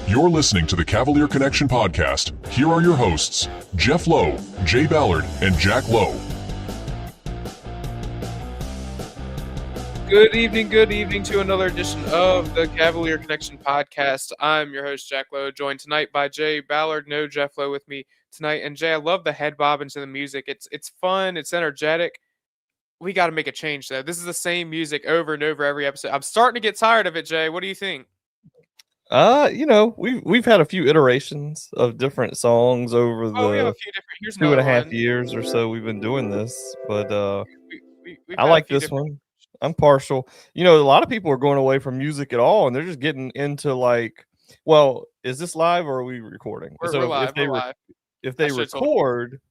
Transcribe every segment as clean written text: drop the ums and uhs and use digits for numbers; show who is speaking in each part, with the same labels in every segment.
Speaker 1: You're listening to the Cavalier Connection podcast. Here are your hosts, Jeff Lowe, Jay Ballard, and Jack Lowe.
Speaker 2: Good evening to another edition of the Cavalier Connection podcast. I'm your host, Jack Lowe, joined tonight by Jay Ballard. No Jeff Lowe with me tonight. And Jay, I love the head bob into the music. It's fun. It's energetic. We got to make a change, though. This is the same music over and over every episode. I'm starting to get tired of it, Jay. What do you think?
Speaker 3: We've had a few iterations of different songs over
Speaker 2: We have
Speaker 3: the
Speaker 2: a few different. Here's
Speaker 3: 2.5
Speaker 2: one.
Speaker 3: years or so we've been doing this, but
Speaker 2: We've
Speaker 3: I
Speaker 2: had a
Speaker 3: like
Speaker 2: few
Speaker 3: this one. I'm partial. A lot of people are going away from music at all, and they're just getting into well, is this live or are we recording?
Speaker 2: We're live.
Speaker 3: If they record,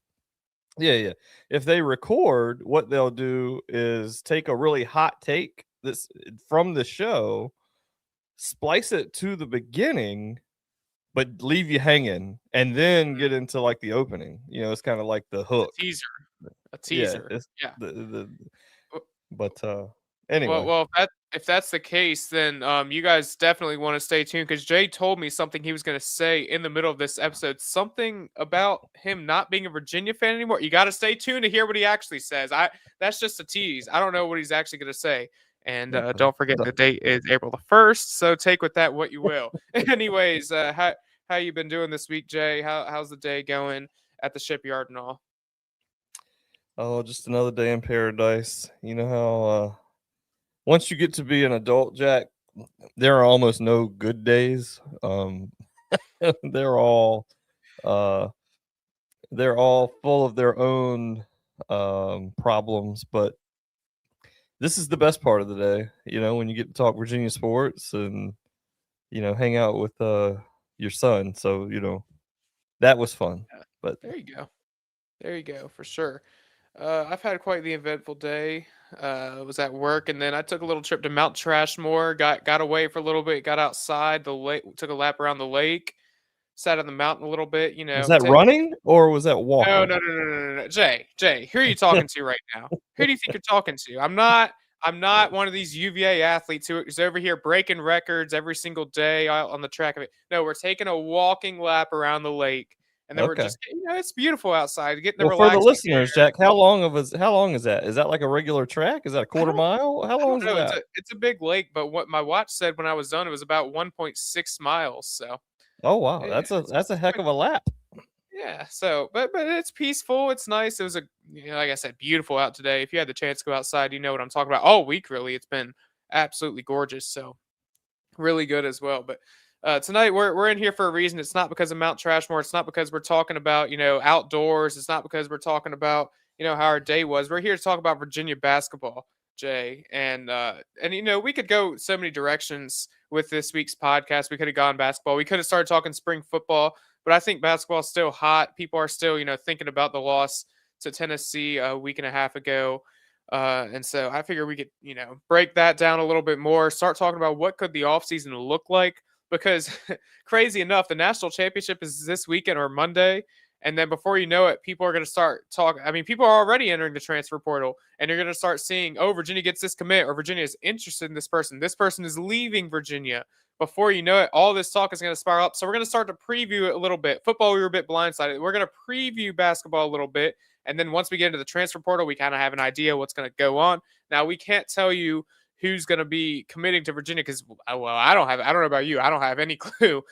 Speaker 3: if they record, what they'll do is take a really hot take that's from the show, splice it to the beginning, but leave you hanging, and then get into like the opening. It's kind of like the hook,
Speaker 2: a teaser. Anyway. Well, if that's the case, then you guys definitely want to stay tuned, because Jay told me something he was going to say in the middle of this episode, something about him not being a Virginia fan anymore. You got to stay tuned to hear what he actually says. That's just a tease. I don't know what he's actually going to say. And don't forget, the date is April the 1st, so take with that what you will. Anyways, how you been doing this week, Jay? How's the day going at the shipyard and all?
Speaker 3: Oh, just another day in paradise. You know how once you get to be an adult, Jack, there are almost no good days. They're all full of their own problems, but this is the best part of the day, when you get to talk Virginia sports and, hang out with your son. So, that was fun. But
Speaker 2: there you go, for sure. I've had quite the eventful day. Was at work, and then I took a little trip to Mount Trashmore, got away for a little bit, got outside the lake, took a lap around the lake, sat on the mountain a little bit,
Speaker 3: Was that running or was that walking?
Speaker 2: No. Jay, who are you talking to right now? Who do you think you're talking to? I'm not one of these UVA athletes who's over here breaking records every single day out on the track of it. No, we're taking a walking lap around the lake. And then we're just, it's beautiful outside. Getting the
Speaker 3: for the listeners, Jack, how long is that? Is that like a regular track? Is that a quarter mile? How long is that?
Speaker 2: It's a big lake, but what my watch said when I was done, it was about 1.6 miles. So.
Speaker 3: Oh wow, that's a heck of a lap.
Speaker 2: Yeah. So, but it's peaceful. It's nice. It was like I said, beautiful out today. If you had the chance to go outside, you know what I'm talking about. All week, really, it's been absolutely gorgeous. So, really good as well. But. Tonight we're in here for a reason. It's not because of Mount Trashmore. It's not because we're talking about outdoors. It's not because we're talking about how our day was. We're here to talk about Virginia basketball, Jay, and we could go so many directions with this week's podcast. We could have gone basketball. We could have started talking spring football, but I think basketball is still hot. People are still thinking about the loss to Tennessee a week and a half ago. And so I figure we could break that down a little bit more. Start talking about what could the offseason look like. Because crazy enough, the national championship is this weekend or Monday. And then before you know it, people are going to start talking. I mean, people are already entering the transfer portal, and you're going to start seeing, Virginia gets this commit, or Virginia is interested in this person. This person is leaving Virginia. Before you know it, all this talk is going to spiral up. So we're going to start to preview it a little bit. Football, we were a bit blindsided. We're going to preview basketball a little bit. And then once we get into the transfer portal, we kind of have an idea what's going to go on. Now, we can't tell you who's going to be committing to Virginia, because, I don't know about you. I don't have any clue.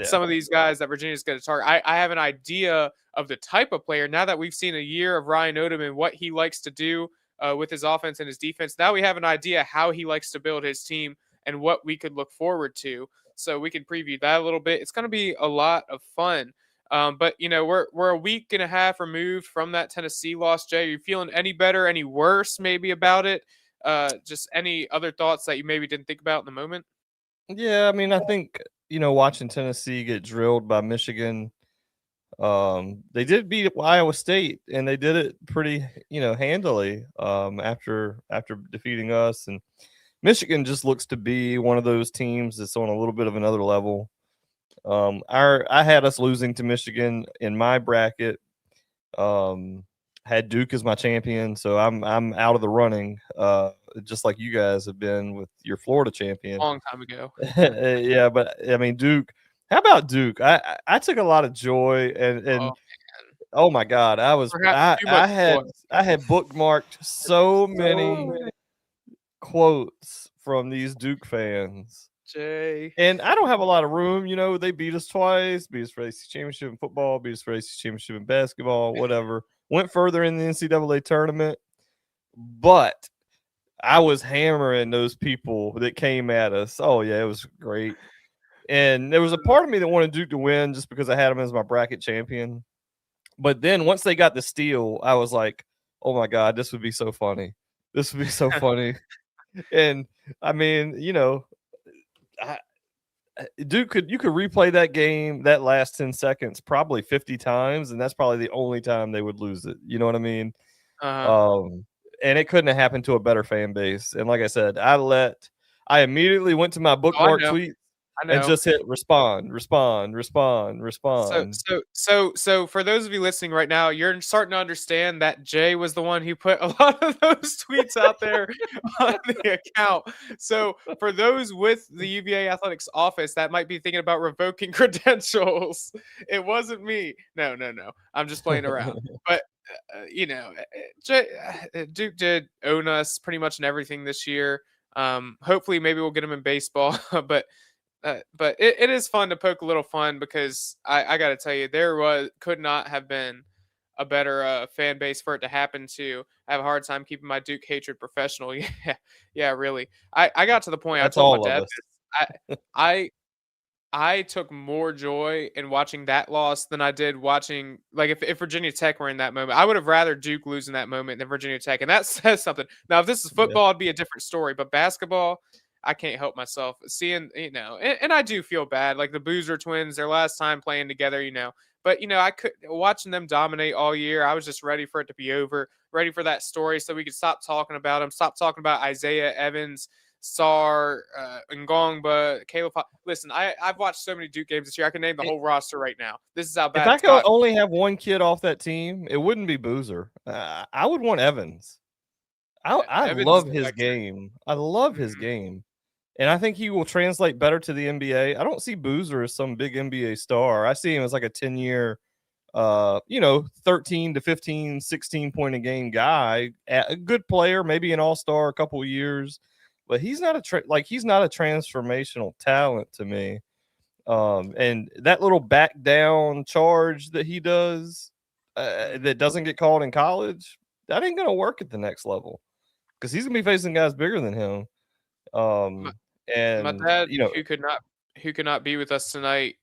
Speaker 2: Some of these guys that Virginia's going to target. I have an idea of the type of player now that we've seen a year of Ryan Odom and what he likes to do with his offense and his defense. Now we have an idea how he likes to build his team and what we could look forward to. So we can preview that a little bit. It's going to be a lot of fun. But we're a week and a half removed from that Tennessee loss. Jay, are you feeling any better, any worse maybe about it? Just any other thoughts that you maybe didn't think about in the moment?
Speaker 3: Yeah, I mean, I think, watching Tennessee get drilled by Michigan, they did beat Iowa State, and they did it pretty, handily after defeating us. And Michigan just looks to be one of those teams that's on a little bit of another level. I had us losing to Michigan in my bracket. Had Duke as my champion, so I'm out of the running, just like you guys have been with your Florida champion.
Speaker 2: Long time ago.
Speaker 3: Yeah, but I mean, Duke How about Duke? I took a lot of joy
Speaker 2: Oh,
Speaker 3: and
Speaker 2: man.
Speaker 3: oh my God,
Speaker 2: Perhaps too much joy.
Speaker 3: I had bookmarked so many
Speaker 2: So
Speaker 3: quotes from these Duke fans.
Speaker 2: Jay.
Speaker 3: And I don't have a lot of room. You know, they beat us twice, beat us for ACC championship in football, beat us for ACC championship in basketball, whatever. Went further in the NCAA tournament. But I was hammering those people that came at us. Oh, yeah, it was great. And there was a part of me that wanted Duke to win just because I had them as my bracket champion. But then once they got the steal, I was like, oh my God, this would be so funny. This would be so funny. And I mean, you know, Duke you could replay that game, that last 10 seconds, probably 50 times, and that's probably the only time they would lose it. You know what I mean?
Speaker 2: Uh-huh.
Speaker 3: And it couldn't have happened to a better fan base. And like I said, I immediately went to my
Speaker 2: Oh,
Speaker 3: bookmark tweet
Speaker 2: I
Speaker 3: and
Speaker 2: know.
Speaker 3: just hit respond.
Speaker 2: So for those of you listening right now, you're starting to understand that Jay was the one who put a lot of those tweets out there on the account. So for those with the UVA Athletics office that might be thinking about revoking credentials, it wasn't me. No. I'm just playing around. But you know, Duke did own us pretty much in everything this year. Hopefully, maybe we'll get him in baseball, but it is fun to poke a little fun because I got to tell you, could not have been a better fan base for it to happen to. I have a hard time keeping my Duke hatred professional. Yeah, really. I got to the point. I
Speaker 3: That's
Speaker 2: told my
Speaker 3: all of
Speaker 2: dad
Speaker 3: us.
Speaker 2: this. I took more joy in watching that loss than I did watching, like, if Virginia Tech were in that moment. I would have rather Duke lose in that moment than Virginia Tech, and that says something. Now, if this is
Speaker 3: Yeah.
Speaker 2: football, it'd be a different story, but basketball, I can't help myself seeing, and I do feel bad. Like the Boozer twins, their last time playing together, but I could watching them dominate all year. I was just ready for it to be over, ready for that story, so we could stop talking about them, stop talking about Isaiah Evans, Sar, Ngongba, Caleb. Listen, I've watched so many Duke games this year. I can name the whole roster right now. This is how
Speaker 3: If
Speaker 2: bad
Speaker 3: I
Speaker 2: it's
Speaker 3: could
Speaker 2: gotten.
Speaker 3: only have one kid off that team, it wouldn't be Boozer. I would want Evans. I
Speaker 2: Evans is
Speaker 3: love his
Speaker 2: electric.
Speaker 3: game. I love his
Speaker 2: Mhm.
Speaker 3: game. And I think he will translate better to the NBA. I don't see Boozer as some big NBA star. I see him as like a 10-year, 13 to 15, 16 point a game guy, a good player, maybe an all-star a couple of years, but he's not he's not a transformational talent to me. And that little back down charge that he does, that doesn't get called in college, that ain't going to work at the next level because he's going to be facing guys bigger than him.
Speaker 2: My, my
Speaker 3: And
Speaker 2: dad, who could not be with us tonight,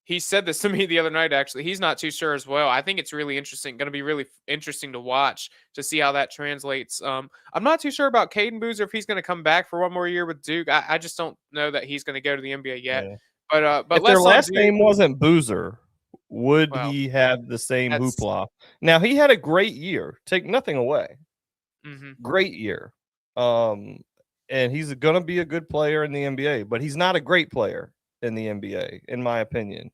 Speaker 2: he said this to me the other night. Actually, he's not too sure as well. I think it's really interesting. Going to be really interesting to watch to see how that translates. I'm not too sure about Caden Boozer if he's going to come back for one more year with Duke. I just don't know that he's going to go to the NBA yet.
Speaker 3: yeah.
Speaker 2: But
Speaker 3: If their
Speaker 2: less on
Speaker 3: last
Speaker 2: Duke.
Speaker 3: name wasn't Boozer, would
Speaker 2: Well,
Speaker 3: he have the same
Speaker 2: that's
Speaker 3: hoopla? Now he had a great year. Take nothing away.
Speaker 2: mhm.
Speaker 3: Great year. And he's going to be a good player in the NBA, but he's not a great player in the NBA, in my opinion.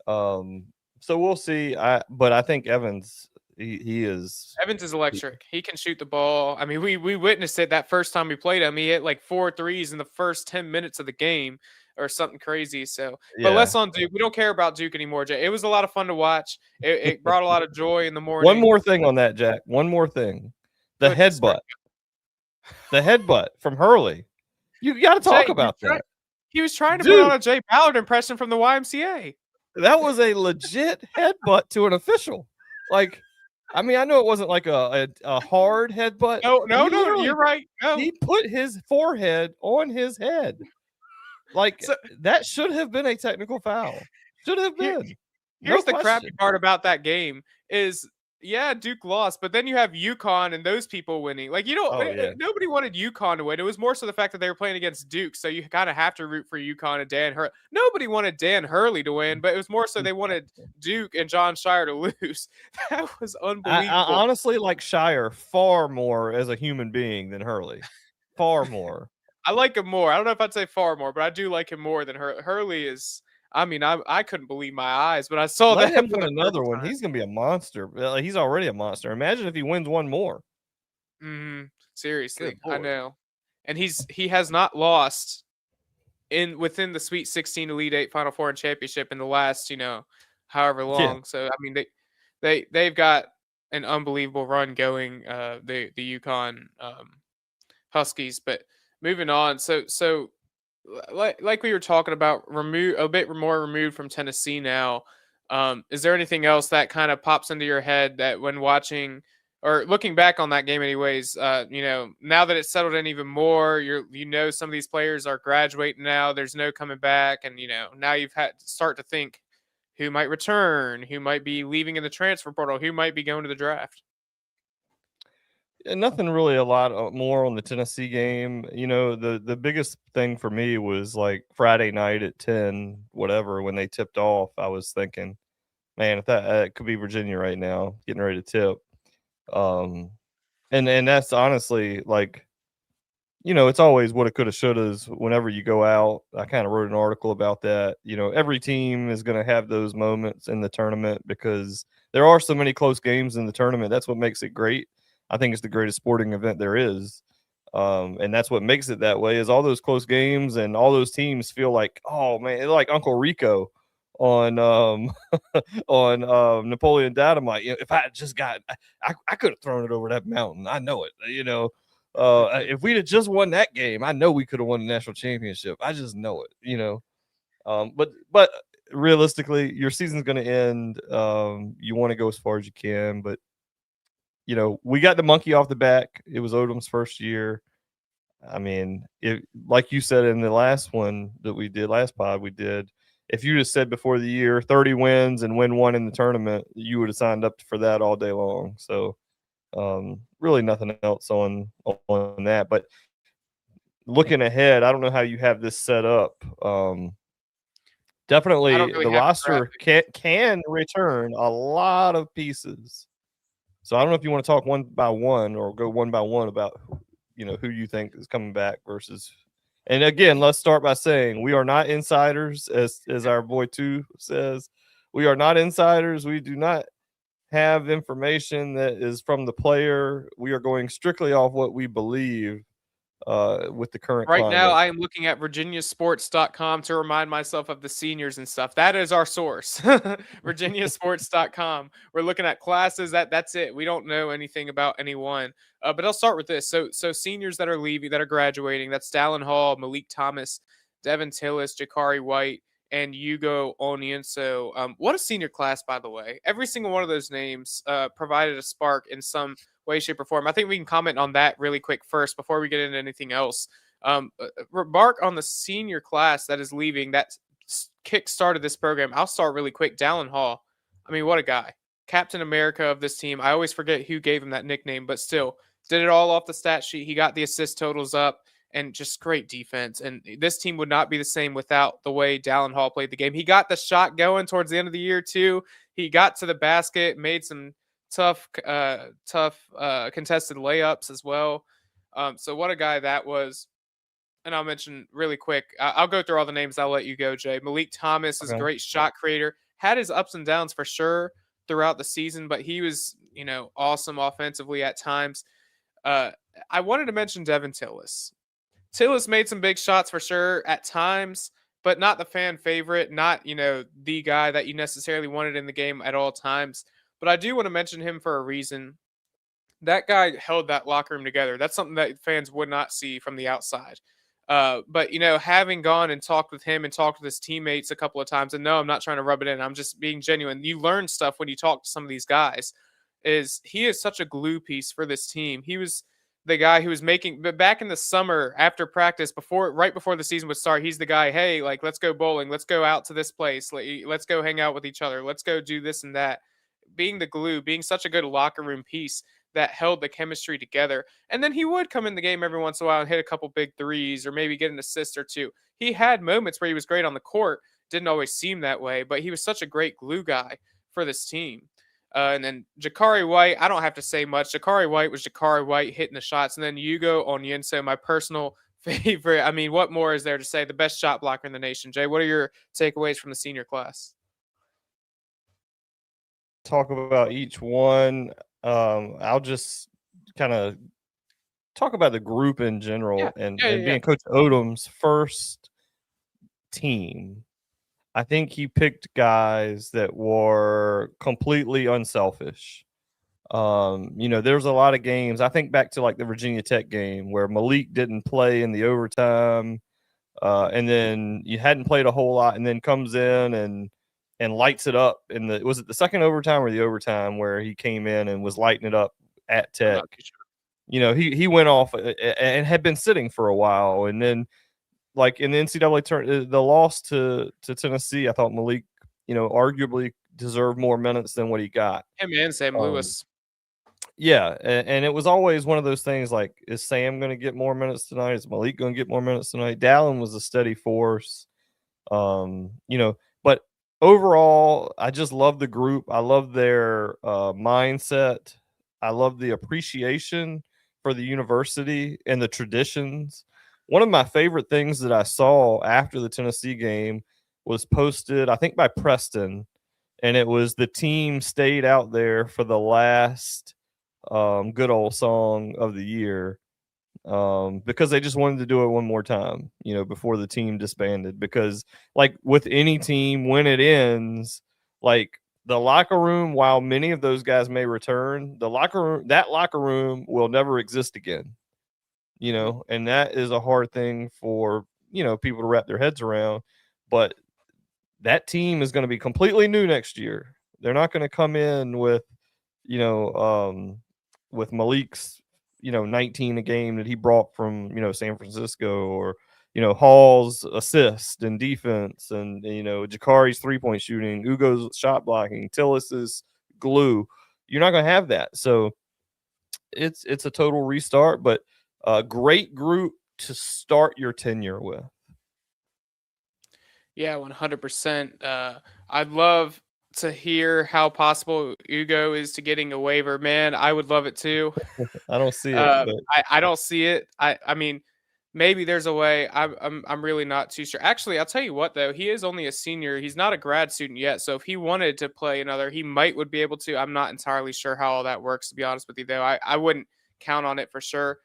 Speaker 3: So we'll see. But I think Evans, he is.
Speaker 2: Evans is electric. He can shoot the ball. I mean, we witnessed it that first time we played him. He hit like 4 threes in the first 10 minutes of the game or something crazy. So, but
Speaker 3: Yeah.
Speaker 2: less on Duke. We don't care about Duke anymore, Jay. It was a lot of fun to watch. It brought a lot of joy in the
Speaker 3: One
Speaker 2: morning.
Speaker 3: more thing on that, Jack. One more thing. The
Speaker 2: Goodness
Speaker 3: headbutt. The headbutt from Hurley. You got to talk
Speaker 2: Jay,
Speaker 3: about that.
Speaker 2: he was trying to put on
Speaker 3: Dude,
Speaker 2: a Jay Ballard impression from the YMCA.
Speaker 3: that was a legit headbutt to an official. Like, I mean, I know it wasn't like a hard headbutt.
Speaker 2: No, you're right. No.
Speaker 3: He put his forehead on his head. Like,
Speaker 2: So,
Speaker 3: that should have been a technical foul. Should have
Speaker 2: Here-
Speaker 3: been.
Speaker 2: Here's
Speaker 3: No
Speaker 2: the crappy
Speaker 3: question.
Speaker 2: part about that game is, yeah, Duke lost, but then you have UConn and those people winning. Like,
Speaker 3: Oh, yeah.
Speaker 2: nobody wanted UConn to win. It was more so the fact that they were playing against Duke, so you kind of have to root for UConn and Dan Hurley. Nobody wanted Dan Hurley to win, but it was more so they wanted Duke and John Shire to lose. That was
Speaker 3: I
Speaker 2: unbelievable.
Speaker 3: honestly like Shire far more as a human being than Hurley. Far more.
Speaker 2: I like him more. I don't know if I'd say far more, but I do like him more than Hurley is. I mean, I couldn't believe my eyes, but I saw
Speaker 3: Let
Speaker 2: that
Speaker 3: him
Speaker 2: for
Speaker 3: win
Speaker 2: the
Speaker 3: another
Speaker 2: first
Speaker 3: one.
Speaker 2: time.
Speaker 3: He's going to be a monster. He's already a monster. Imagine if he wins one more.
Speaker 2: Seriously,
Speaker 3: Good
Speaker 2: I
Speaker 3: Lord.
Speaker 2: know. And he has not lost within the Sweet 16, Elite 8, Final Four, and championship in the last, however
Speaker 3: Yeah.
Speaker 2: long. So I mean, they've got an unbelievable run going. The UConn Huskies. But moving on, so like we were talking about, a bit more removed from Tennessee now. Is there anything else that kind of pops into your head that when watching or looking back on that game, anyways? Now that it's settled in even more, some of these players are graduating now. There's no coming back, and now you've had to start to think who might return, who might be leaving in the transfer portal, who might be going to the draft.
Speaker 3: Nothing really a lot more on the Tennessee game. The biggest thing for me was like Friday night at 10, whatever, when they tipped off. I was thinking, man, if that could be Virginia right now, getting ready to tip. And that's honestly like, it's always what it could have, should have. Whenever you go out, I kind of wrote an article about that. Every team is going to have those moments in the tournament because there are so many close games in the tournament. That's what makes it great. I think it's the greatest sporting event there is. And that's what makes it that way, is all those close games and all those teams feel like, oh man, like Uncle Rico on on Napoleon Dynamite. If I had just got, I could have thrown it over that mountain. I know it. If we'd have just won that game, I know we could have won the national championship. I just know it. But realistically, your season's going to end. You want to go as far as you can, but we got the monkey off the back. It was Odom's first year. I mean, like you said in the last one that we did, last pod we did, if you just said before the year 30 wins and win one in the tournament, you would have signed up for that all day long. So really nothing else on that. But looking ahead, I don't know how you have this set up. Definitely
Speaker 2: really
Speaker 3: the
Speaker 2: have
Speaker 3: roster can return a lot of pieces. So I don't know if you want to talk one by one or go one by one about, who you think is coming back versus. And again, let's start by saying we are not insiders, as our boy Two says. We are not insiders. We do not have information that is from the player. We are going strictly off what we believe with the current
Speaker 2: Right
Speaker 3: climate.
Speaker 2: now, I am looking at virginiasports.com to remind myself of the seniors and stuff. That is our source, virginiasports.com. We're looking at classes. That's it. We don't know anything about anyone. But I'll start with this. So seniors that are leaving, that are graduating, that's Dallin Hall, Malik Thomas, Devin Tillis, Jakari White, and Hugo Onyenso. What a senior class, by the way. Every single one of those names provided a spark in some way, shape, or form. I think we can comment on that really quick first before we get into anything else. Remark on the senior class that is leaving, that kick-started this program. I'll start really quick. Dallin Hall. I mean, what a guy. Captain America of this team. I always forget who gave him that nickname, but still did it all off the stat sheet. He got the assist totals up and just great defense. And this team would not be the same without the way Dallin Hall played the game. He got the shot going towards the end of the year too. He got to the basket, made some tough contested layups as well. So what a guy that was. And I'll mention really quick, I'll go through all the names. I'll let you go, Jay. Malik Thomas is a great shot creator. Had his ups and downs for sure throughout the season, but he was, awesome offensively at times. I wanted to mention Devin Tillis. Tillis made some big shots for sure at times, but not the fan favorite, not, the guy that you necessarily wanted in the game at all times. But I do want to mention him for a reason. That guy held that locker room together. That's something that fans would not see from the outside. But, having gone and talked with him and talked with his teammates a couple of times, and no, I'm not trying to rub it in. I'm just being genuine. You learn stuff when you talk to some of these guys. He is such a glue piece for this team. He was the guy who was making, but back in the summer after practice, right before the season would start, he's the guy, hey, like, let's go bowling. Let's go out to this place. Let's go hang out with each other. Let's go do this and that. Being the glue, being such a good locker room piece that held the chemistry together. And then he would come in the game every once in a while and hit a couple big threes or maybe get an assist or two. He had moments where he was great on the court. Didn't always seem that way, but he was such a great glue guy for this team. And then Jakari White, I don't have to say much. Jakari White was Jakari White hitting the shots. And then Hugo Onyenso, my personal favorite. I mean, what more is there to say? The best shot blocker in the nation. Jay, what are your takeaways from the senior class?
Speaker 3: Talk about each one. I'll just kind of talk about the group in general and being Coach Odom's first team, I think he picked guys that were completely unselfish. There's a lot of games. I think back to like the Virginia Tech game where Malik didn't play in the overtime, and then you hadn't played a whole lot, and then comes in and lights it up was it the second overtime or the overtime where he came in and was lighting it up at
Speaker 2: I'm
Speaker 3: Tech?
Speaker 2: not too sure.
Speaker 3: He went off and had been sitting for a while, and then like in the NCAA tournament, the loss to Tennessee, I thought Malik, arguably deserved more minutes than what he got.
Speaker 2: Him and Sam Lewis.
Speaker 3: Yeah, and it was always one of those things like, is Sam going to get more minutes tonight? Is Malik going to get more minutes tonight? Dallin was a steady force. But overall, I just love the group. I love their mindset. I love the appreciation for the university and the traditions. One of my favorite things that I saw after the Tennessee game was posted, I think, by Preston, and it was the team stayed out there for the last good old song of the year, because they just wanted to do it one more time, before the team disbanded. Because like with any team, when it ends, like the locker room, while many of those guys may return, that locker room will never exist again, and that is a hard thing for, people to wrap their heads around. But that team is going to be completely new next year. They're not going to come in with, with Malik's, 19 a game that he brought from, San Francisco, or, Hall's assist and defense, and, Jakari's 3-point shooting, Ugo's shot blocking, Tillis's glue. You're not going to have that. So it's a total restart, but a great group to start your tenure with.
Speaker 2: Yeah, 100%. I'd love to hear how possible Ugo is to getting a waiver. Man, I would love it too.
Speaker 3: I don't see it.
Speaker 2: I don't see it. I mean, maybe there's a way. I'm really not too sure. Actually, I'll tell you what though, he is only a senior. He's not a grad student yet. So if he wanted to play another, he would be able to. I'm not entirely sure how all that works, to be honest with you though. I wouldn't count on it for sure.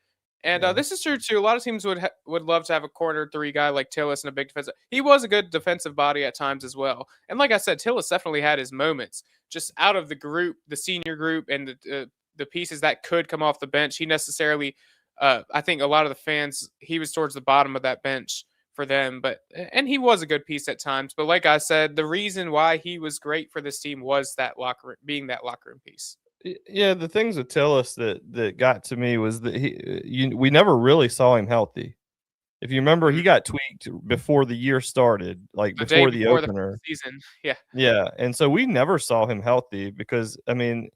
Speaker 2: And
Speaker 3: Yeah.
Speaker 2: this is true too. A lot of teams would love to have a corner three guy like Tillis and a big defensive. He was a good defensive body at times as well. And like I said, Tillis definitely had his moments. Just out of the group, the senior group, and the pieces that could come off the bench, he necessarily. I think a lot of the fans, he was towards the bottom of that bench for them. And he was a good piece at times. But like I said, the reason why he was great for this team was that being that locker room piece.
Speaker 3: Yeah, the things that tell us that got to me was that we never really saw him healthy. If you remember, he got tweaked before the year started, like before the opener
Speaker 2: season. Yeah.
Speaker 3: Yeah, and so we never saw him healthy because, I mean,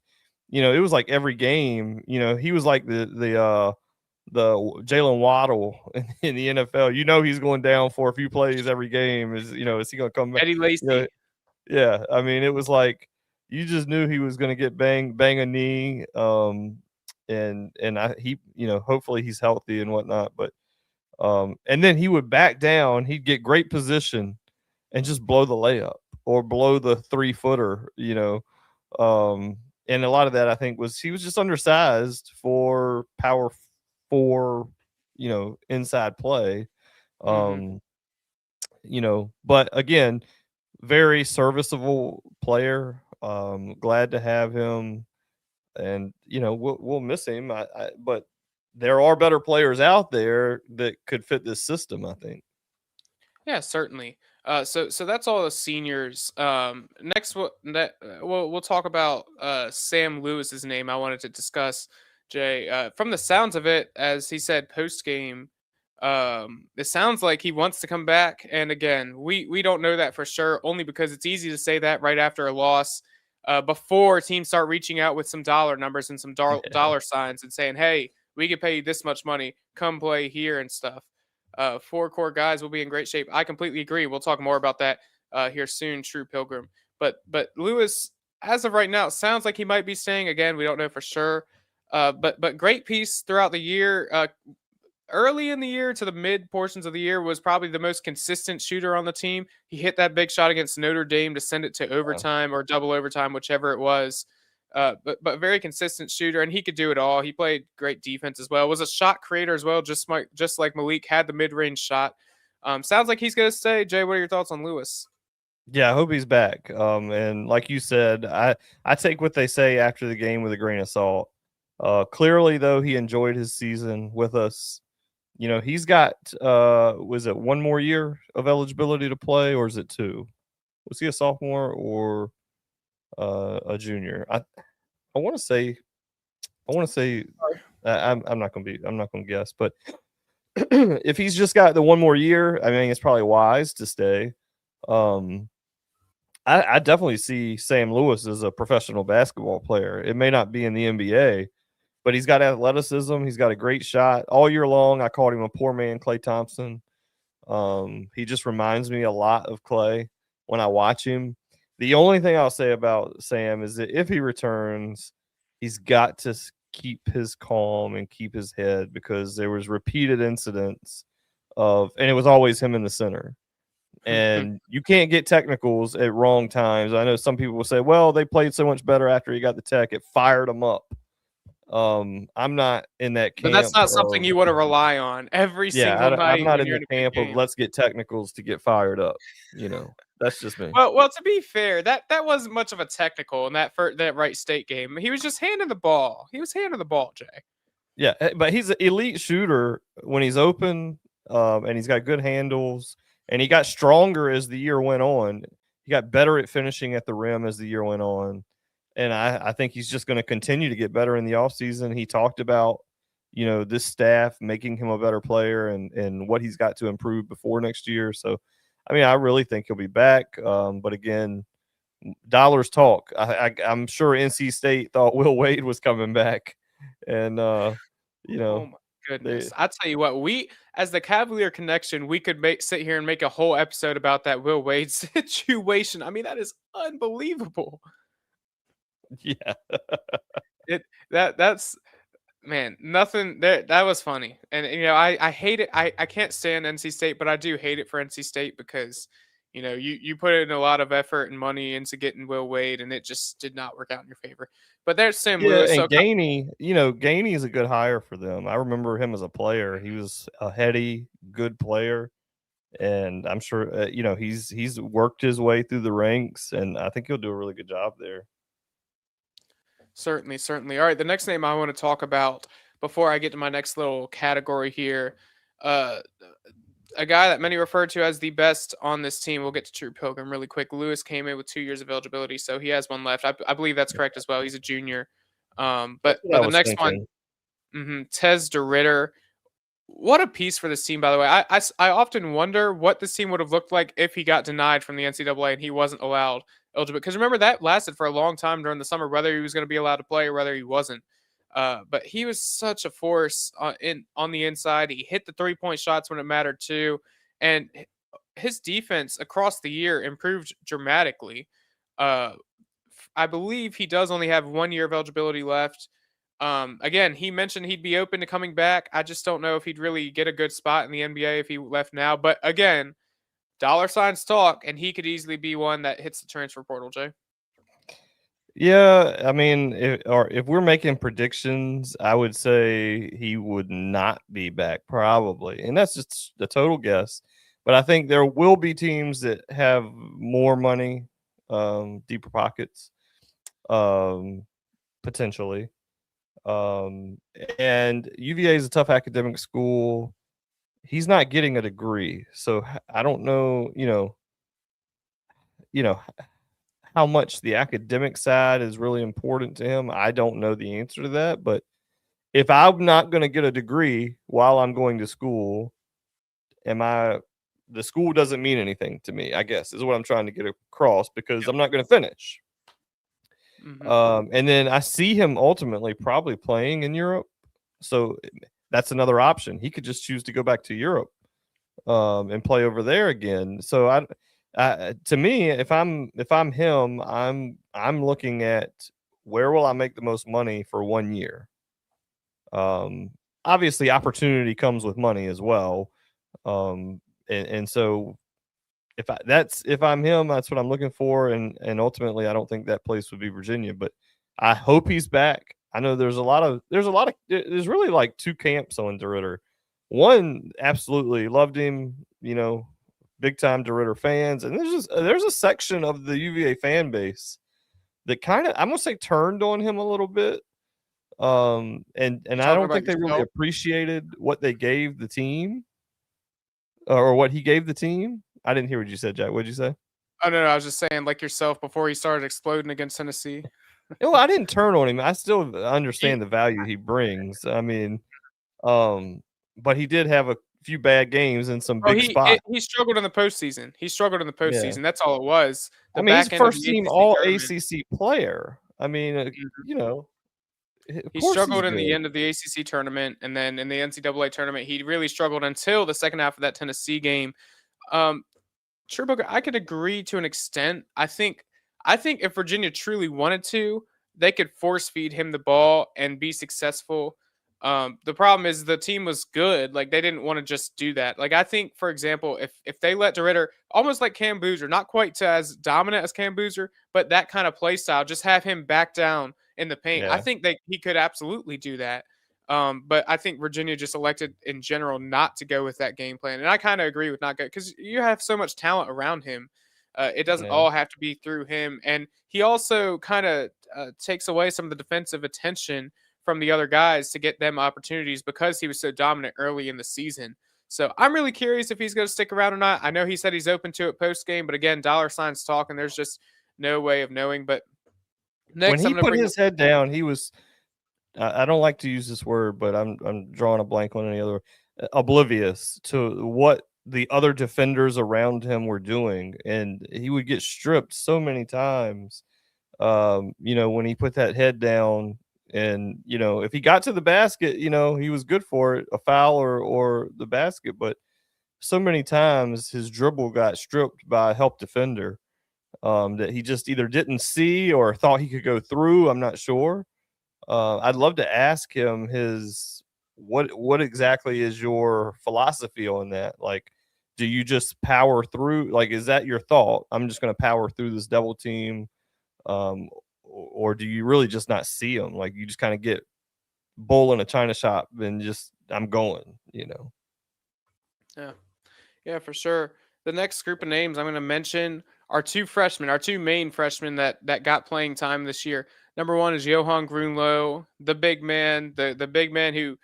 Speaker 3: it was like every game, he was like the Jalen Waddle in the NFL. He's going down for a few plays every game. Is he going to come back?
Speaker 2: Eddie Lacy.
Speaker 3: Yeah, I mean, it was like you just knew he was going to get bang a knee, and he hopefully he's healthy and whatnot. But and then he would back down. He'd get great position and just blow the layup or blow the 3-footer. And a lot of that I think was he was just undersized for power 4, inside play. But again, very serviceable player. Glad to have him, and we'll miss him. But there are better players out there that could fit this system, I think.
Speaker 2: Yeah, certainly. So that's all the seniors. Next, we'll talk about Sam Lewis's name. I wanted to discuss, Jay. From the sounds of it, as he said post game, it sounds like he wants to come back. And again, we don't know that for sure, only because it's easy to say that right after a loss, before teams start reaching out with some dollar numbers and some dollar signs and saying, "Hey, we can pay you this much money. Come play here and stuff." 4 core guys will be in great shape. I completely agree. We'll talk more about that here soon, True Pilgrim. But Lewis, as of right now, it sounds like he might be staying. Again, we don't know for sure. But great piece throughout the year. Early in the year to the mid portions of the year was probably the most consistent shooter on the team. He hit that big shot against Notre Dame to send it to overtime or double overtime, whichever it was. But very consistent shooter, and he could do it all. He played great defense as well. Was a shot creator as well, just like Malik had the mid-range shot. Sounds like he's going to stay. Jay, what are your thoughts on Lewis?
Speaker 3: Yeah, I hope he's back. And like you said, I take what they say after the game with a grain of salt. Clearly, though, he enjoyed his season with us. He's got was it one more year of eligibility to play, or is it two? Was he a sophomore or a junior? I want to say I'm not gonna guess, but if he's just got the one more year, I mean, it's probably wise to stay. I definitely see Sam Lewis as a professional basketball player. It may not be in the NBA, but he's got athleticism. He's got a great shot all year long. I called him a poor man, Klay Thompson. He just reminds me a lot of Klay when I watch him. The only thing I'll say about Sam is that if he returns, he's got to keep his calm and keep his head, because there was repeated incidents and it was always him in the center. And you can't get technicals at wrong times. I know some people will say, well, they played so much better after he got the tech. It fired him up. I'm not in that camp.
Speaker 2: But that's not something you want to rely on every single night.
Speaker 3: I'm not in the camp of let's get technicals to get fired up. That's just me.
Speaker 2: Well, to be fair, that wasn't much of a technical in that Wright State game. He was just handing the ball. He was handing the ball, Jay.
Speaker 3: Yeah, but he's an elite shooter when he's open, and he's got good handles, and he got stronger as the year went on. He got better at finishing at the rim as the year went on. And I think he's just going to continue to get better in the offseason. He talked about, this staff making him a better player and what he's got to improve before next year. So, I mean, I really think he'll be back. But again, dollars talk. I'm sure NC State thought Will Wade was coming back. And,
Speaker 2: oh my goodness. I tell you what, we, as the Cavalier Connection, we could sit here and make a whole episode about that Will Wade situation. I mean, that is unbelievable.
Speaker 3: Yeah.
Speaker 2: That's man, nothing there. That was funny. And I hate it. I can't stand NC State, but I do hate it for NC State because you put in a lot of effort and money into getting Will Wade, and it just did not work out in your favor. But there's Sam Lewis.
Speaker 3: And Gainey, Gainey is a good hire for them. I remember him as a player. He was a heady, good player. And I'm sure he's worked his way through the ranks, and I think he'll do a really good job there.
Speaker 2: Certainly. All right, the next name I want to talk about before I get to my next little category here, a guy that many refer to as the best on this team. We'll get to True Pilgrim really quick. Lewis came in with 2 years of eligibility, so he has one left. I believe that's correct as well. He's a junior. But the next one, Tez Derritter. What a piece for this team, by the way. I often wonder what this team would have looked like if he got denied from the NCAA and he wasn't allowed eligible. Because remember, that lasted for a long time during the summer, whether he was going to be allowed to play or whether he wasn't. But he was such a force on the inside. He hit the 3-point shots when it mattered too. And his defense across the year improved dramatically. I believe he does only have 1 year of eligibility left. Again, he mentioned he'd be open to coming back. I just don't know if he'd really get a good spot in the NBA if he left now. But again, dollar signs talk, and he could easily be one that hits the transfer portal, Jay.
Speaker 3: Yeah, I mean, if we're making predictions, I would say he would not be back probably. And that's just a total guess. But I think there will be teams that have more money, deeper pockets, potentially. And UVA is a tough academic school. He's not getting a degree, so I don't know, how much the academic side is really important to him. I don't know the answer to that, but if I'm not going to get a degree while I'm going to school, the school doesn't mean anything to me, I guess, is what I'm trying to get across, because I'm not going to finish. And then I see him ultimately probably playing in Europe. So that's another option. He could just choose to go back to Europe and play over there again. So to me, if I'm him, I'm looking at where will I make the most money for 1 year. Obviously opportunity comes with money as well. And so if I'm him, that's what I'm looking for. And ultimately, I don't think that place would be Virginia, but I hope he's back. I know there's really like two camps on Derritter. one absolutely loved him, big time Derritter fans, and there's a section of the UVA fan base that kind of, I'm gonna say, turned on him a little bit. And
Speaker 2: You
Speaker 3: I
Speaker 2: talking
Speaker 3: don't
Speaker 2: about
Speaker 3: think they really
Speaker 2: yourself?
Speaker 3: appreciated what they gave the team, or what he gave the team. I didn't hear what you said, Jack. What'd you say?
Speaker 2: Oh no, I was just saying like yourself before he started exploding against Tennessee.
Speaker 3: Well, I didn't turn on him. I still
Speaker 2: He,
Speaker 3: understand the value he brings. I mean, um, but he did have a few bad games in some
Speaker 2: oh,
Speaker 3: big spots.
Speaker 2: he struggled in the postseason. He struggled in the
Speaker 3: Yeah.
Speaker 2: postseason. That's all it was.
Speaker 3: I
Speaker 2: The
Speaker 3: mean, he's
Speaker 2: back end of
Speaker 3: first
Speaker 2: the
Speaker 3: team
Speaker 2: ACC
Speaker 3: all
Speaker 2: tournament.
Speaker 3: ACC player. I mean,
Speaker 2: Mhm.
Speaker 3: of
Speaker 2: He
Speaker 3: course he's
Speaker 2: struggled in the
Speaker 3: good.
Speaker 2: end of the ACC tournament, and then in the NCAA tournament, he really struggled until the second half of that Tennessee game. Um, Sure, Booker, I could agree to an extent. I think if Virginia truly wanted to, they could force feed him the ball and be successful. The problem is the team was good. Like they didn't want to just do that. Like I think, for example, if they let DeRitter almost like Cam Boozer, not quite to as dominant as Cam Boozer, but that kind of play style, just have him back down in the paint. I
Speaker 3: Yeah.
Speaker 2: think he could absolutely do that. But I think Virginia just elected in general not to go with that game plan, and I kind of agree with not go because you have so much talent around him. It doesn't
Speaker 3: Yeah.
Speaker 2: all have to be through him, and he also kind of takes away some of the defensive attention from the other guys to get them opportunities because he was so dominant early in the season. So I'm really curious if he's going to stick around or not. I know he said he's open to it post game, but again, dollar signs talk, and there's just no way of knowing. But
Speaker 3: When
Speaker 2: next, I'm
Speaker 3: he
Speaker 2: going to
Speaker 3: put
Speaker 2: bring up.
Speaker 3: his head down, he was, I don't like to use this word, but I'm drawing a blank on any other, oblivious to what the other defenders around him were doing, and he would get stripped so many times. When he put that head down, and if he got to the basket, he was good for it, a foul or the basket, but so many times his dribble got stripped by a help defender, that he just either didn't see or thought he could go through. I'm not sure. I'd love to ask him his what exactly is your philosophy on that? Like, do you just power through? Like, is that your thought? I'm just going to power through this double team, or do you really just not see them? Like, you just kind of get bull in a china shop and just I'm going.
Speaker 2: Yeah. Yeah, for sure. The next group of names I'm going to mention are two freshmen, our two main freshmen that got playing time this year. Number one is Johan Grunlow, the big man, the big man who,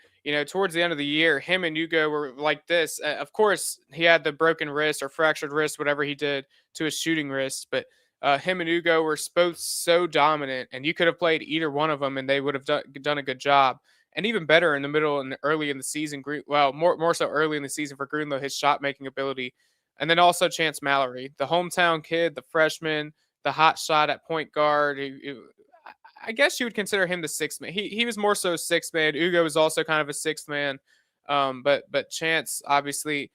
Speaker 2: towards the end of the year, him and Hugo were like this. Of course, he had the broken wrist or fractured wrist, whatever he did to his shooting wrist, but him and Hugo were both so dominant, and you could have played either one of them, and they would have done a good job. And even better in the middle and early in the season. Well, more so early in the season for Grunlow, his shot making ability, and then also Chance Mallory, the hometown kid, the freshman, the hot shot at point guard. I guess you would consider him the sixth man. He was more so sixth man. Ugo was also kind of a sixth man, but Chance obviously.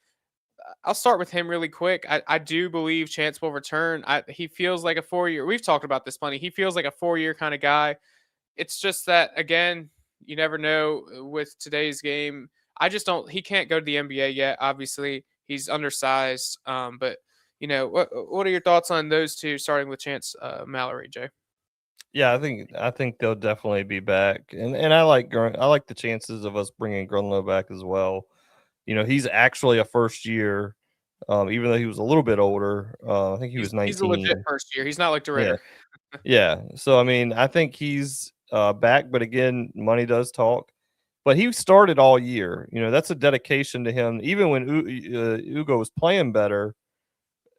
Speaker 2: I'll start with him really quick. I do believe Chance will return. He feels like a 4 year. We've talked about this plenty. He feels like a 4 year kind of guy. It's just that again, you never know with today's game. I just don't. He can't go to the NBA yet. Obviously, he's undersized. But what are your thoughts on those two? Starting with Chance Mallory, Jay.
Speaker 3: Yeah, I think they'll definitely be back, and I like the chances of us bringing Grunlow back as well. He's actually a first year, even though he was a little bit older. I think he was
Speaker 2: He's a legit
Speaker 3: 19.
Speaker 2: first year. He's not like
Speaker 3: Yeah,
Speaker 2: DeRitter.
Speaker 3: yeah. So I mean, I think he's back, but again, money does talk. But he started all year. That's a dedication to him. Even when Ugo was playing better,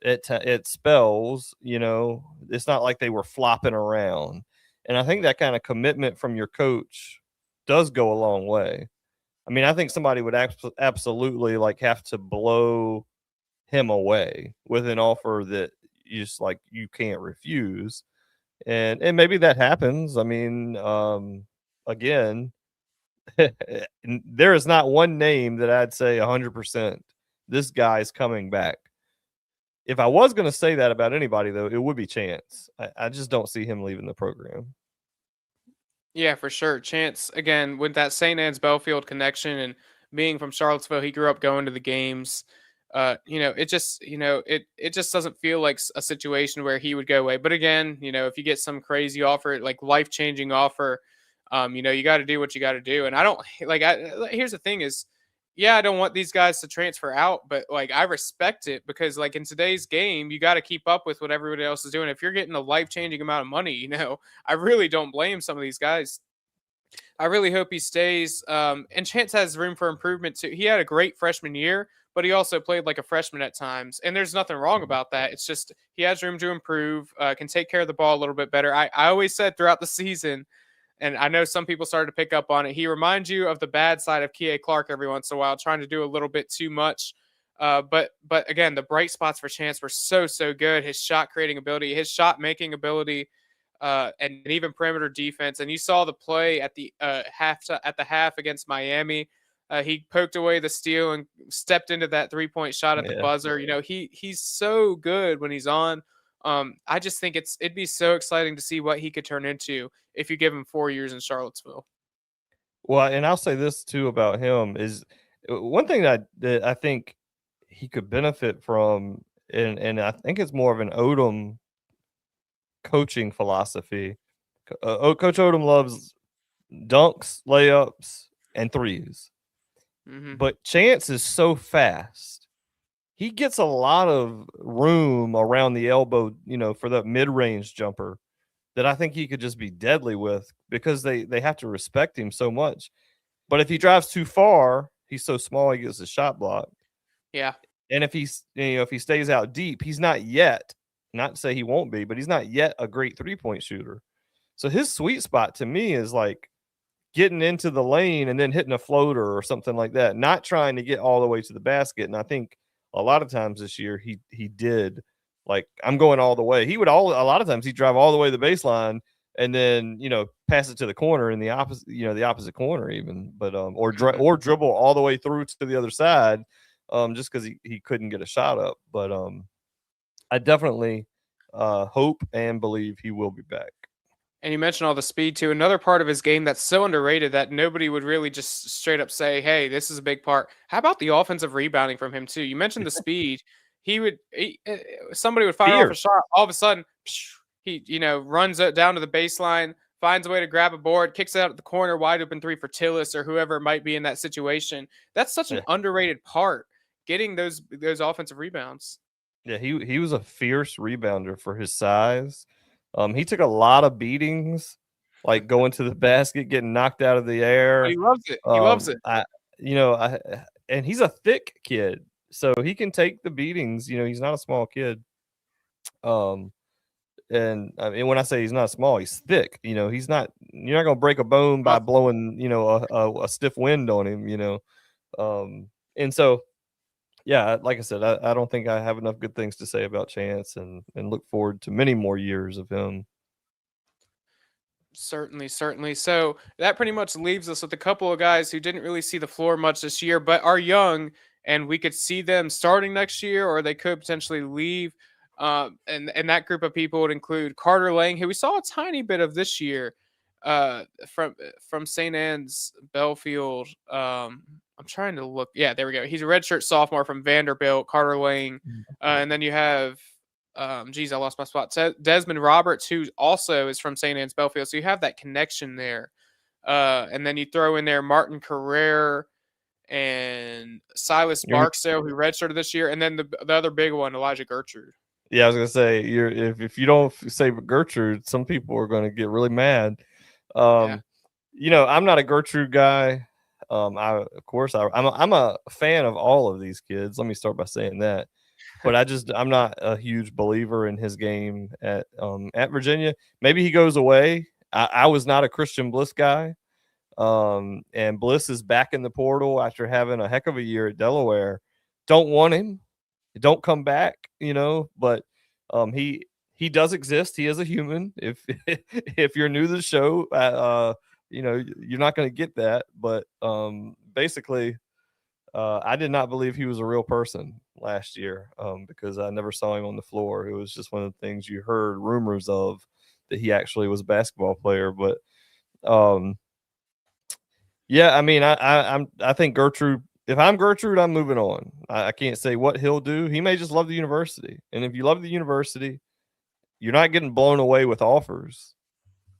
Speaker 3: at spells, it's not like they were flopping around. And I think that kind of commitment from your coach does go a long way. I mean, I think somebody would absolutely like have to blow him away with an offer that you can't refuse. And maybe that happens. I mean, again, there is not one name that I'd say 100% this guy's coming back. If I was going to say that about anybody, though, it would be Chance. I just don't see him leaving the program.
Speaker 2: Yeah, for sure. Chance again with that St. Anne's Belfield connection and being from Charlottesville, he grew up going to the games. It just it just doesn't feel like a situation where he would go away. But again, if you get some crazy offer, like life changing offer, you got to do what you got to do. And I don't like. Here's the thing: is yeah, I don't want these guys to transfer out, but like I respect it because like in today's game, you got to keep up with what everybody else is doing. If you're getting a life-changing amount of money, I really don't blame some of these guys. I really hope he stays. And Chance has room for improvement too. He had a great freshman year, but he also played like a freshman at times, and there's nothing wrong about that. It's just he has room to improve. Can take care of the ball a little bit better. I always said throughout the season, and I know some people started to pick up on it. He reminds you of the bad side of Kie Clark every once in a while, trying to do a little bit too much. But again, the bright spots for Chance were so good. His shot creating ability, his shot making ability, and even perimeter defense. And you saw the play at the half against Miami. He poked away the steal and stepped into that 3-point shot at the buzzer. He's so good when he's on. I just think it'd be so exciting to see what he could turn into if you give him 4 years in Charlottesville.
Speaker 3: Well, and I'll say this too about him is one thing that I think he could benefit from, and I think it's more of an Odom coaching philosophy. Coach Odom loves dunks, layups, and threes.
Speaker 2: Mm-hmm.
Speaker 3: But Chance is so fast. He gets a lot of room around the elbow, for the mid-range jumper that I think he could just be deadly with because they have to respect him so much. But if he drives too far, he's so small, he gets his shot blocked.
Speaker 2: Yeah.
Speaker 3: And if if he stays out deep, he's not yet, not to say he won't be, but he's not yet a great 3-point shooter. So his sweet spot to me is like getting into the lane and then hitting a floater or something like that, not trying to get all the way to the basket. And I think a lot of times this year he did, like, I'm going all the way. A lot of times he'd drive all the way to the baseline and then, pass it to the corner in the opposite corner even, but or dribble all the way through to the other side, just because he couldn't get a shot up. But I definitely hope and believe he will be back.
Speaker 2: And you mentioned all the speed too. Another part of his game that's so underrated that nobody would really just straight up say, "Hey, this is a big part." How about the offensive rebounding from him too? You mentioned the speed. Somebody would fire off a shot, all of a sudden he runs it down to the baseline, finds a way to grab a board, kicks it out at the corner, wide open three for Tillis or whoever might be in that situation. That's such an underrated part, getting those offensive rebounds.
Speaker 3: Yeah, he was a fierce rebounder for his size. He took a lot of beatings, like going to the basket, getting knocked out of the air.
Speaker 2: But he loves it. He loves it.
Speaker 3: And he's a thick kid, so he can take the beatings. He's not a small kid. And I mean, when I say he's not small, he's thick. He's not. You're not gonna break a bone by blowing, a stiff wind on him. And so. Yeah, like I said, I don't think I have enough good things to say about Chance, and look forward to many more years of him.
Speaker 2: Certainly. So that pretty much leaves us with a couple of guys who didn't really see the floor much this year, but are young, and we could see them starting next year, or they could potentially leave. And that group of people would include Carter Lang, who we saw a tiny bit of this year, from St. Anne's Belfield. I'm trying to look. Yeah, there we go. He's a redshirt sophomore from Vanderbilt, Carter Lang. And then you have, I lost my spot. Desmond Roberts, who also is from St. Anne's Belfield. So you have that connection there. And then you throw in there Martin Carrere and Silas Barksdale, who redshirted this year. And then the other big one, Elijah Gertrude.
Speaker 3: Yeah, I was gonna say, if you don't say Gertrude, some people are gonna get really mad. I'm not a Gertrude guy. I'm a fan of all of these kids. Let me start by saying that. But I'm not a huge believer in his game at Virginia. Maybe he goes away. I was not a Christian Bliss guy. And Bliss is back in the portal after having a heck of a year at Delaware. Don't want him. Don't come back, but he does exist. He is a human. If you're new to the show, you're not going to get that. But basically, I did not believe he was a real person last year because I never saw him on the floor. It was just one of the things you heard rumors of, that he actually was a basketball player. But I think Gertrude. If I'm Gertrude, I'm moving on. I can't say what he'll do. He may just love the university. And if you love the university, you're not getting blown away with offers.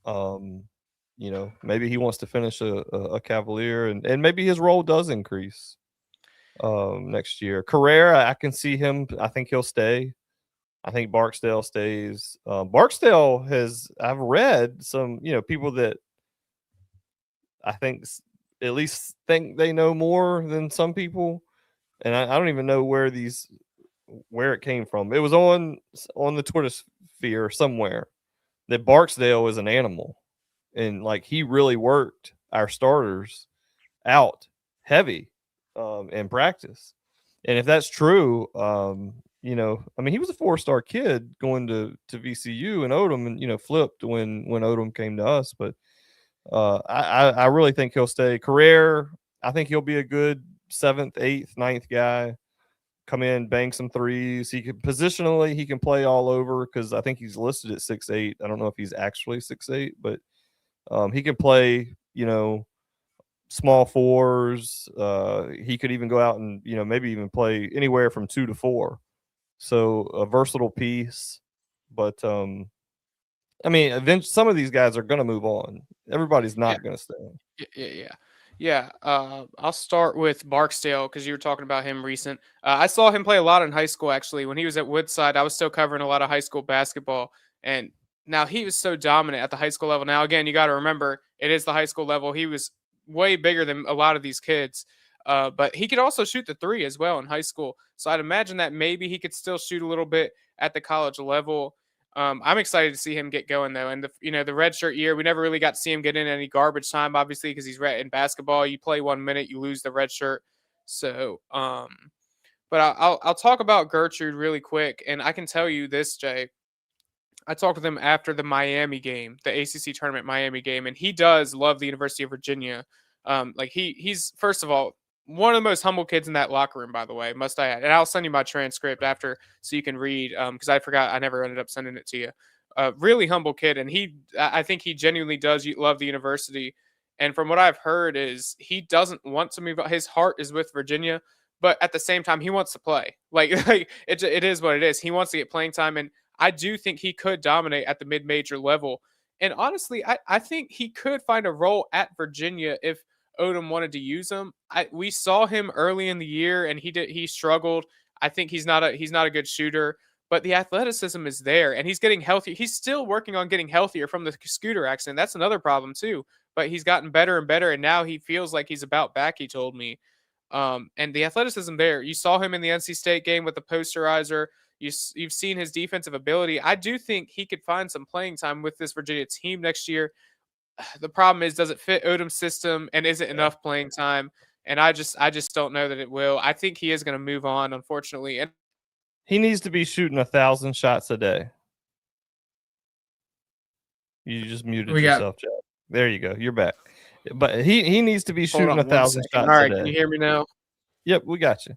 Speaker 3: Maybe he wants to finish a Cavalier, and maybe his role does increase. next year. Carrera, I can see him. I think he'll stay. I think Barksdale stays. Barksdale I've read some, people that I think at least think they know more than some people. And I don't even know where it came from. It was on the Twitter sphere somewhere that Barksdale is an animal. And like he really worked our starters out heavy in practice. And if that's true, he was a 4-star kid going to VCU and Odom, and flipped when Odom came to us. But I really think he'll stay. Career, I think he'll be a good 7th, 8th, 9th guy. Come in, bang some threes. He can positionally, he can play all over because I think he's listed at 6'8". I don't know if he's actually 6'8", but he can play, small fours. He could even go out and, maybe even play anywhere from 2 to 4. So a versatile piece. But eventually some of these guys are going to move on. Everybody's not going to stay.
Speaker 2: Yeah. I'll start with Barksdale because you were talking about him recent. I saw him play a lot in high school, actually. When he was at Woodside, I was still covering a lot of high school basketball. And now he was so dominant at the high school level. Now, again, you got to remember, it is the high school level. He was way bigger than a lot of these kids. But he could also shoot the 3 as well in high school. So I'd imagine that maybe he could still shoot a little bit at the college level. I'm excited to see him get going though. And the redshirt year, we never really got to see him get in any garbage time, obviously, because he's in basketball. You play 1 minute, you lose the red shirt. So, but I'll talk about Gertrude really quick. And I can tell you this, Jay. I talked with him after the Miami game, the ACC tournament Miami game, and he does love the University of Virginia. He's first of all one of the most humble kids in that locker room, by the way, must I add. And I'll send you my transcript after so you can read because I forgot I never ended up sending it to you. Really humble kid, and I think he genuinely does love the university. And from what I've heard is he doesn't want to move. His heart is with Virginia, but at the same time he wants to play. Like it is what it is. He wants to get playing time, and I do think he could dominate at the mid-major level. And honestly, I think he could find a role at Virginia if Odom wanted to use him. We saw him early in the year, and he struggled. I think he's not a good shooter, but the athleticism is there, and he's getting healthy. He's still working on getting healthier from the scooter accident. That's another problem too. But he's gotten better and better, and now he feels like he's about back. He told me, and the athleticism there. You saw him in the NC State game with the posterizer. You've seen his defensive ability. I do think he could find some playing time with this Virginia team next year. The problem is, does it fit Odom's system, and is it enough playing time? And I just don't know that it will. I think he is going to move on, unfortunately. And
Speaker 3: he needs to be shooting 1,000 shots a day. You just muted yourself, Jack. There you go. You're back. But he needs to be shooting 1,000 shots
Speaker 2: All right,
Speaker 3: a day.
Speaker 2: Can you hear me now?
Speaker 3: Yep, we got you.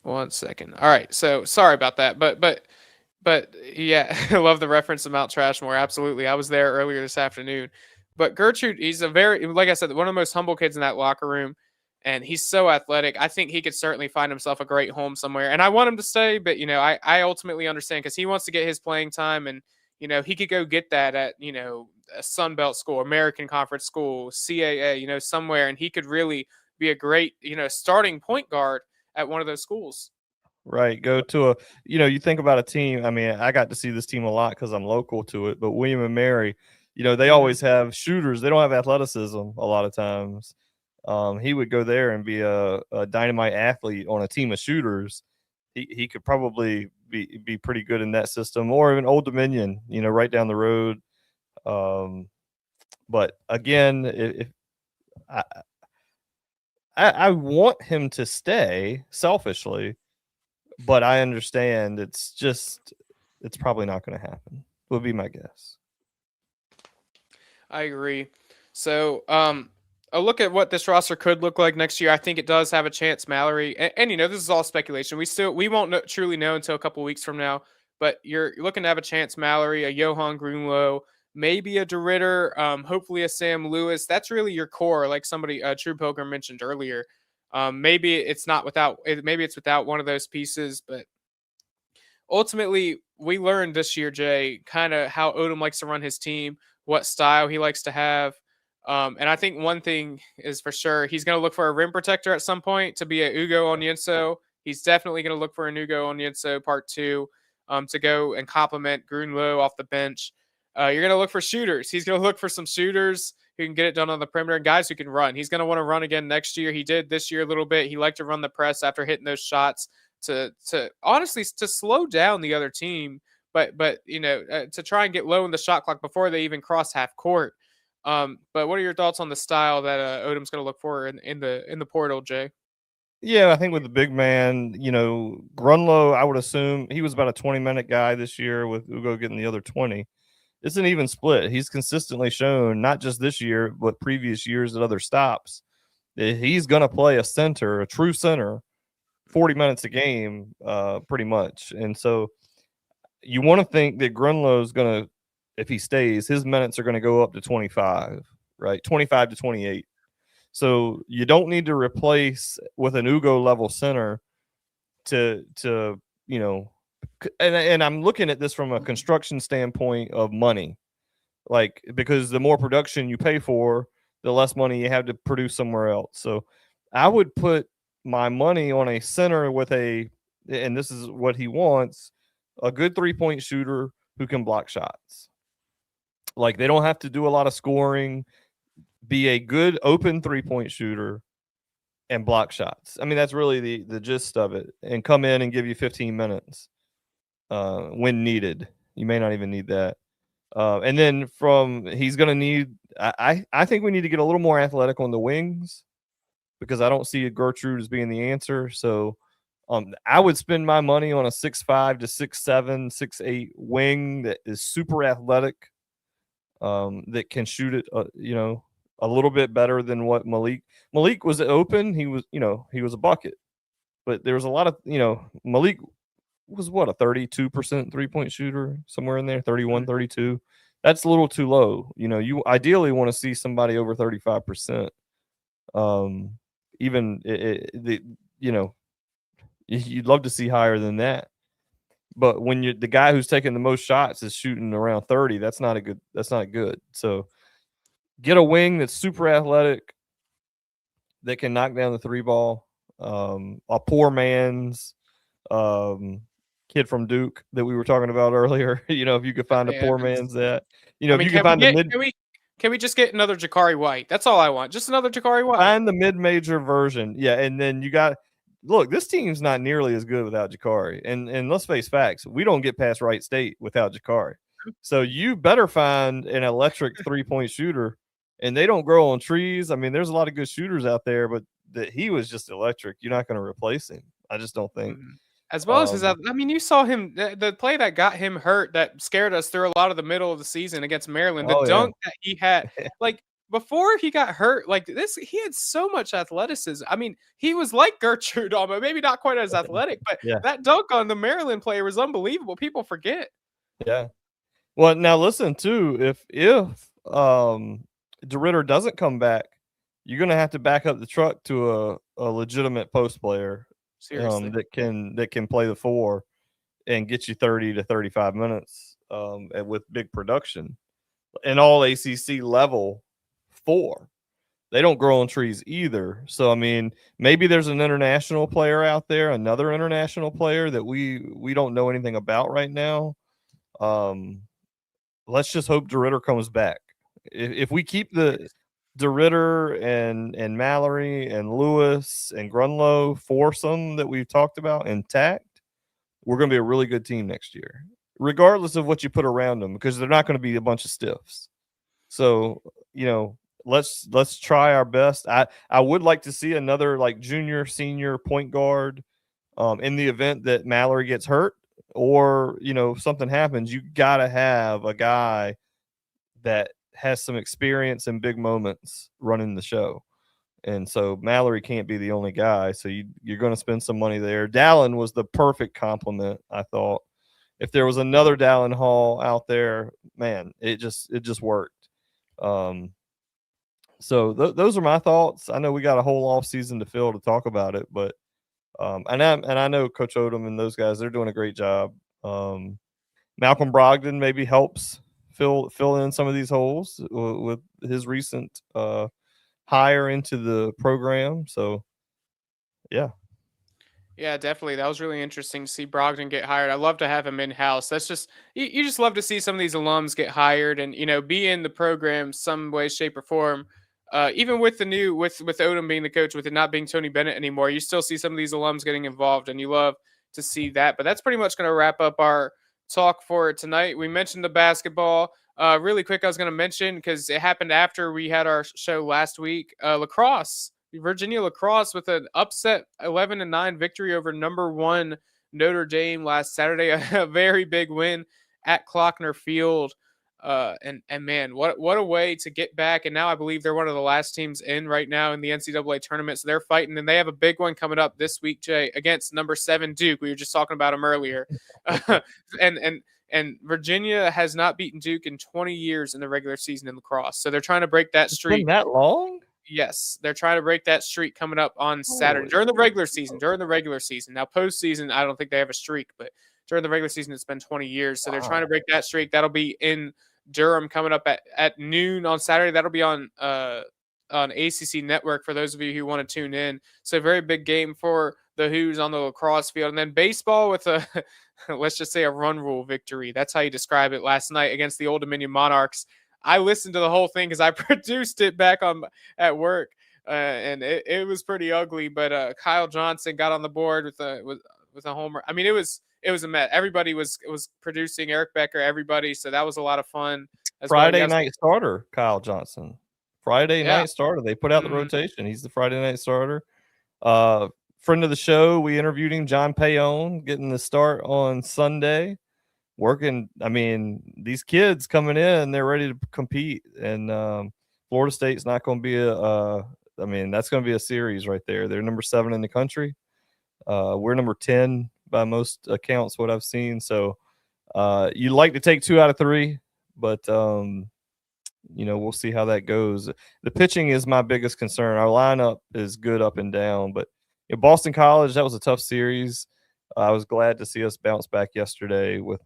Speaker 2: 1 second. All right. So sorry about that. But yeah, I love the reference to Mount Trashmore. Absolutely. I was there earlier this afternoon. But Gertrude, he's like I said, one of the most humble kids in that locker room. And he's so athletic. I think he could certainly find himself a great home somewhere. And I want him to stay, but I ultimately understand because he wants to get his playing time, and he could go get that at a Sun Belt school, American Conference school, CAA, somewhere, and he could really be a great starting point guard at one of those schools.
Speaker 3: Right. Go to you think about a team. I mean, I got to see this team a lot because I'm local to it, but William and Mary, they always have shooters. They don't have athleticism a lot of times. He would go there and be a dynamite athlete on a team of shooters. He could probably be pretty good in that system, or even Old Dominion, right down the road. But again, if I want him to stay selfishly, but I understand it's probably not going to happen. Would be my guess.
Speaker 2: I agree. So, a look at what this roster could look like next year. I think it does have a chance, Mallory. And this is all speculation. We won't truly know until a couple weeks from now. But you're looking to have a chance, Mallory, a Johan Grunlow, maybe a Derritter, hopefully a Sam Lewis. That's really your core, like somebody True Pilgrim mentioned earlier. Maybe it's without one of those pieces, but ultimately we learned this year, Jay, kind of how Odom likes to run his team, what style he likes to have. And I think one thing is for sure, he's going to look for a rim protector at some point to be a Ugo Onyenso. He's definitely going to look for an Ugo Onyenso part 2 to go and complement Grunlow off the bench. You're going to look for shooters. He's going to look for some shooters who can get it done on the perimeter and guys who can run. He's going to want to run again next year. He did this year a little bit. He liked to run the press after hitting those shots to honestly to slow down the other team, but to try and get low in the shot clock before they even cross half court. But what are your thoughts on the style that Odom's going to look for in the portal, Jay?
Speaker 3: Yeah, I think with the big man, Grunlow, I would assume he was about a 20-minute guy this year with Ugo getting the other 20. It's an even split. He's consistently shown, not just this year, but previous years at other stops, that he's going to play a center, a true center, 40 minutes a game, pretty much. And so you want to think that Grunlow is going to, if he stays, his minutes are going to go up to 25, right? 25 to 28. So you don't need to replace with an Ugo level center to and I'm looking at this from a construction standpoint of money, like, because the more production you pay for, the less money you have to produce somewhere else. So I would put my money on a center with and this is what he wants, a good 3-point shooter who can block shots. Like, they don't have to do a lot of scoring, be a good open 3-point shooter and block shots. I mean, that's really the gist of it, and come in and give you 15 minutes when needed. You may not even need that. And then he's going to need, I think we need to get a little more athletic on the wings, because I don't see Gertrude as being the answer. So I would spend my money on a 6'5" to 6'7", 6'8" wing that is super athletic, that can shoot it, a little bit better than what Malik was open. He was, he was a bucket, but there was a lot of, Malik was what, a 32% 3-point shooter, somewhere in there, 31, 32. That's a little too low. You ideally want to see somebody over 35%. Even you'd love to see higher than that. But when the guy who's taking the most shots is shooting around 30, that's not good. So get a wing that's super athletic, that can knock down the 3 ball. A poor man's kid from Duke that we were talking about earlier. If you could find a poor man's that, if you can find
Speaker 2: can we just get another Jakari White? That's all I want. Just another Jakari White.
Speaker 3: Find the mid-major version. Yeah, and then you got look, this team's not nearly as good without Jakari. And let's face facts, we don't get past Wright State without Jakari. So you better find an electric 3-point shooter, and they don't grow on trees. I mean, there's a lot of good shooters out there, but he was just electric. You're not going to replace him. I just don't think.
Speaker 2: As well as you saw him, the play that got him hurt, that scared us through a lot of the middle of the season against Maryland, the dunk that he had, like, before he got hurt, like this, he had so much athleticism. I mean, he was like Gertrude almost, maybe not quite as athletic, but that dunk on the Maryland player was unbelievable. People forget.
Speaker 3: Yeah. Well, now listen too, if Derritter doesn't come back, you're going to have to back up the truck to a legitimate post player.
Speaker 2: Seriously.
Speaker 3: That can play the 4 and get you 30 to 35 minutes with big production. An all ACC level 4. They don't grow on trees either. So I mean, maybe there's an international player out there, another international player that we don't know anything about right now. Let's just hope Derritter comes back. If we keep the Derritter and Mallory and Lewis and Grunlow foursome that we've talked about intact, we're going to be a really good team next year, regardless of what you put around them, because they're not going to be a bunch of stiffs. So, let's try our best. I would like to see another like junior, senior point guard in the event that Mallory gets hurt or, something happens. You got to have a guy that has some experience in big moments running the show. And so Mallory can't be the only guy. So you're going to spend some money there. Dallin was the perfect complement, I thought. If there was another Dallin Hall out there, man, it just worked. So those are my thoughts. I know we got a whole off season to fill to talk about it, but and I know Coach Odom and those guys, they're doing a great job. Malcolm Brogdon maybe helps fill in some of these holes with his recent hire into the program. So, yeah.
Speaker 2: Yeah, definitely. That was really interesting to see Brogdon get hired. I love to have him in house. That's just you just love to see some of these alums get hired and be in the program some way, shape, or form. Even with the new with Odom being the coach, with it not being Tony Bennett anymore, you still see some of these alums getting involved, and you love to see that. But that's pretty much going to wrap up our talk for tonight. We mentioned the basketball. Really quick, I was going to mention because it happened after we had our show last week. Lacrosse. Virginia lacrosse with an upset 11-9 victory over number 1 Notre Dame last Saturday. A very big win at Klockner Field. And man, what a way to get back. And now I believe they're one of the last teams in right now in the NCAA tournament. So they're fighting, and they have a big one coming up this week, Jay, against number 7 Duke. We were just talking about them earlier. And Virginia has not beaten Duke in 20 years in the regular season in lacrosse. So they're trying to break that streak.
Speaker 3: It's been that long?
Speaker 2: Yes, they're trying to break that streak coming up on Saturday during the regular season. Now, postseason, I don't think they have a streak, but during the regular season, it's been 20 years. So they're trying to break that streak. That'll be in Durham coming up at noon on Saturday. That'll be on ACC Network for those of you who want to tune in. So a very big game for the Hoos on the lacrosse field. And then baseball with a, let's just say, a run rule victory. That's how you describe it last night against the Old Dominion Monarchs. I listened to the whole thing because I produced it back at work, and it was pretty ugly. But Kyle Johnson got on the board with a homer. I mean, it was a mess. Everybody was producing, Eric Becker, everybody. So that was a lot of fun.
Speaker 3: Friday night starter, Kyle Johnson. Friday night starter. They put out the rotation. He's the Friday night starter. Friend of the show, we interviewed him, John Payon, getting the start on Sunday. Working, I mean, these kids coming in, they're ready to compete, and Florida State's not going to be that's going to be a series right there. They're number 7 in the country. We're number 10 by most accounts, what I've seen. So you'd like to take 2 out of 3, but we'll see how that goes. The pitching is my biggest concern. Our lineup is good up and down, but Boston College, that was a tough series. I was glad to see us bounce back yesterday with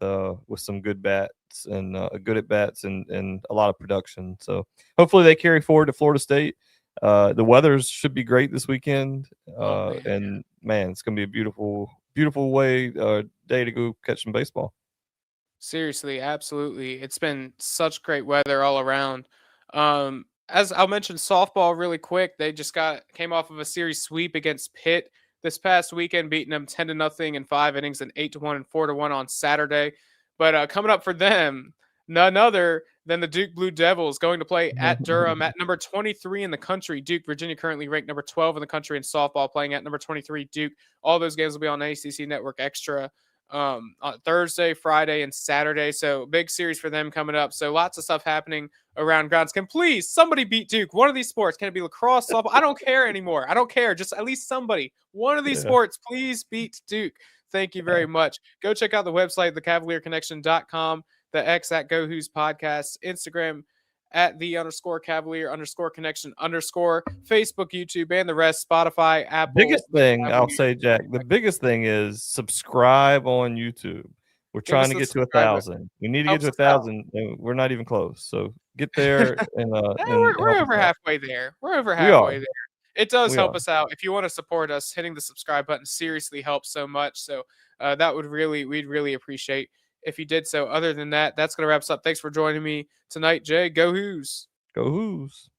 Speaker 3: some good bats and good at bats and a lot of production. So hopefully they carry forward to Florida State. The weather should be great this weekend, and man, it's gonna be a beautiful day to go catch some baseball.
Speaker 2: Seriously, absolutely, it's been such great weather all around. As I'll mention softball really quick, they just came off of a series sweep against Pitt this past weekend, beating them 10-0 in 5 innings and 8-1 and 4-1 on Saturday. But coming up for them, none other than the Duke Blue Devils going to play at Durham at number 23 in the country. Duke, Virginia currently ranked number 12 in the country in softball, playing at number 23 Duke. All those games will be on ACC Network Extra on Thursday, Friday, and Saturday. So big series for them coming up. So lots of stuff happening around grounds. Can please somebody beat Duke? One of these sports. Can it be lacrosse, softball? I don't care anymore. I don't care. Just at least somebody. One of these sports, please beat Duke. Thank you very much. Go check out the website, thecavalierconnection.com, the X at Go Who's Podcast, Instagram at _Cavalier_connection_, Facebook, YouTube, and the rest, Spotify, Apple.
Speaker 3: Biggest thing I'll say, Jack, the biggest thing is subscribe on YouTube. We're trying to get to 1,000. We need to get to 1,000. We're not even close. So get there. And
Speaker 2: we're over halfway there. We're over halfway there. It does help us out. If you want to support us, hitting the subscribe button seriously helps so much. So we'd really appreciate if you did so. Other than that, that's going to wrap us up. Thanks for joining me tonight, Jay. Go Hoos.
Speaker 3: Go Hoos.